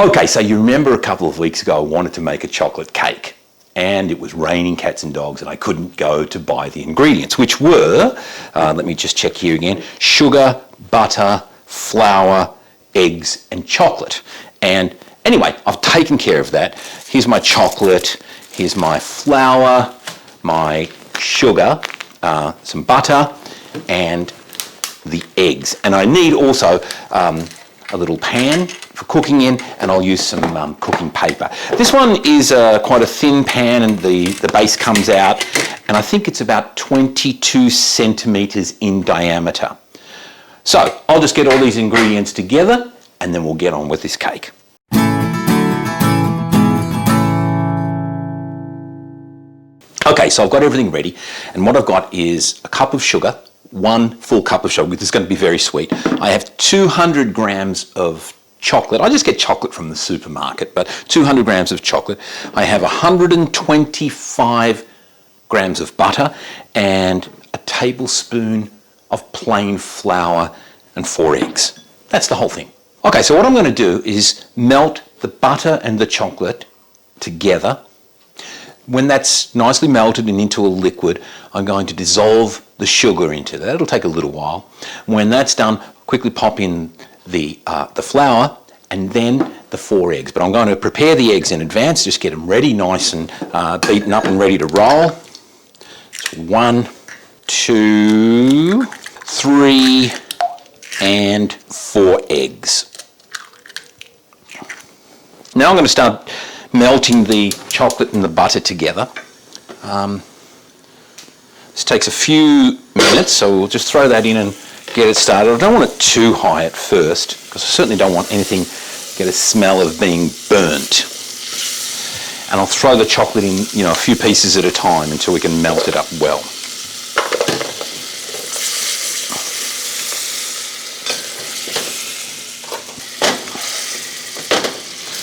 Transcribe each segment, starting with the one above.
Okay, so you remember a couple of weeks ago I wanted to make a chocolate cake and it was raining cats and dogs and I couldn't go to buy the ingredients, which were, let me just check here again, sugar, butter, flour, eggs and chocolate. And anyway, I've taken care of that. Here's my chocolate, here's my flour, my sugar, some butter and the eggs. And I need also a little pan for cooking in, and I'll use some cooking paper. This one is quite a thin pan and the base comes out, and I think it's about 22 centimetres in diameter. So I'll just get all these ingredients together and then we'll get on with this cake. Okay, so I've got everything ready, and what I've got is a cup of sugar, 1 full cup of sugar. This is going to be very sweet. I have 200 grams of chocolate. I just get chocolate from the supermarket, but 200 grams of chocolate. I have 125 grams of butter and a tablespoon of plain flour and 4 eggs. That's the whole thing. Okay, so what I'm going to do is melt the butter and the chocolate together. When that's nicely melted and into a liquid, I'm going to dissolve the sugar into that. It'll take a little while. When that's done, quickly pop in the flour and then the 4 eggs. But I'm going to prepare the eggs in advance, just get them ready, nice and beaten up and ready to roll. 1, 2, 3, and 4 eggs. Now I'm going to start melting the chocolate and the butter together. This takes a few minutes, so we'll just throw that in and get it started. I don't want it too high at first, because I certainly don't want anything get a smell of being burnt. And I'll throw the chocolate in, a few pieces at a time until we can melt it up well.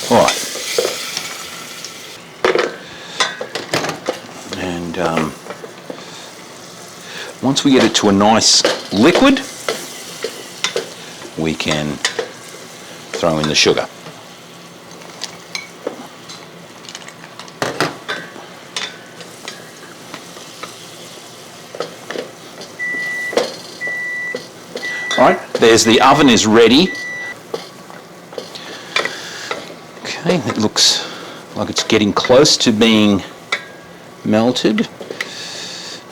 All right. And once we get it to a nice liquid, we can throw in the sugar. All right, the oven is ready. Okay, it looks like it's getting close to being melted.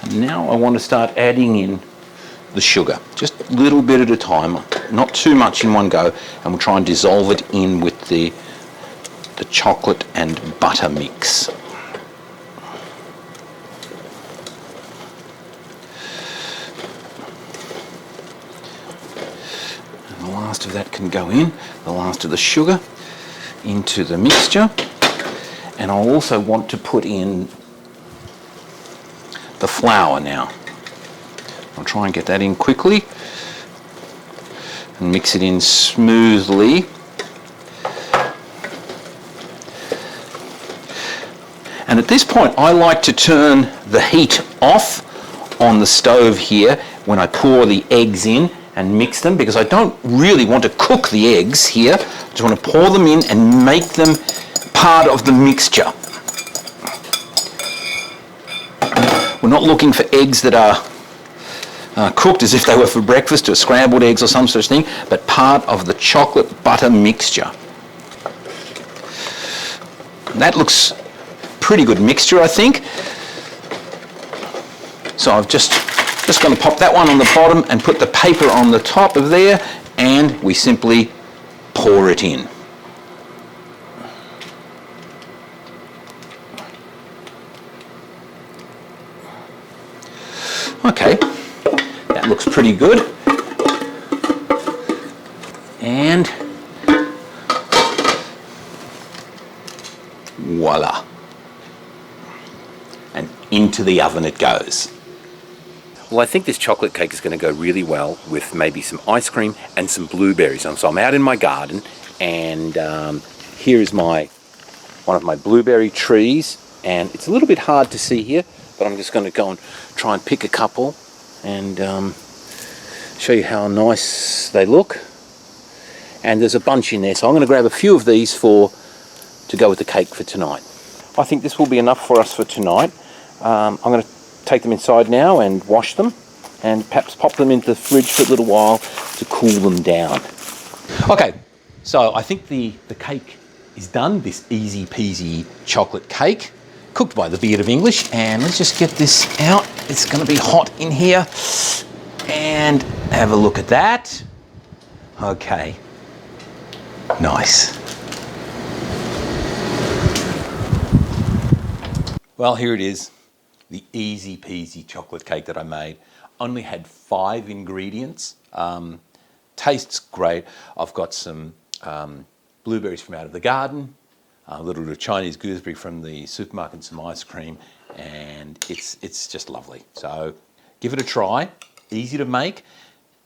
And now I want to start adding in the sugar, just a little bit at a time, not too much in one go, and we'll try and dissolve it in with the chocolate and butter mix. And the last of that can go in, the last of the sugar into the mixture, and I'll also want to put in the flour now. I'll try and get that in quickly and mix it in smoothly. And at this point I like to turn the heat off on the stove here when I pour the eggs in and mix them, because I don't really want to cook the eggs here. I just want to pour them in and make them part of the mixture. We're not looking for eggs that are cooked as if they were for breakfast, or scrambled eggs or some such thing, but part of the chocolate butter mixture. That looks pretty good mixture, I think. So I've just going to pop that one on the bottom and put the paper on the top of there, and we simply pour it in. Okay, that looks pretty good. And voila. And into the oven it goes. Well, I think this chocolate cake is going to go really well with maybe some ice cream and some blueberries. So I'm out in my garden, and here is one of my blueberry trees, and it's a little bit hard to see here, but I'm just going to go and try and pick a couple and show you how nice they look. and there's a bunch in there, so I'm going to grab a few of these to go with the cake for tonight. I think this will be enough for us for tonight. I'm going to take them inside now and wash them, and perhaps pop them into the fridge for a little while to cool them down. Okay, so I think the cake is done, this easy peasy chocolate cake, cooked by the Beard of English, and let's just get this out. It's going to be hot in here, and have a look at that. Okay, nice. Well, here it is, the easy peasy chocolate cake that I made. Only had 5 ingredients. Tastes great. I've got some blueberries from out of the garden, a little bit of Chinese gooseberry from the supermarket, and some ice cream, and it's just lovely. So give it a try. Easy to make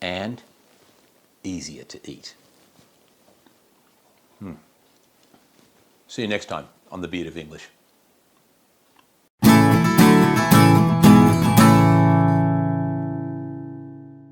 and easier to eat. See you next time on The Beard of English.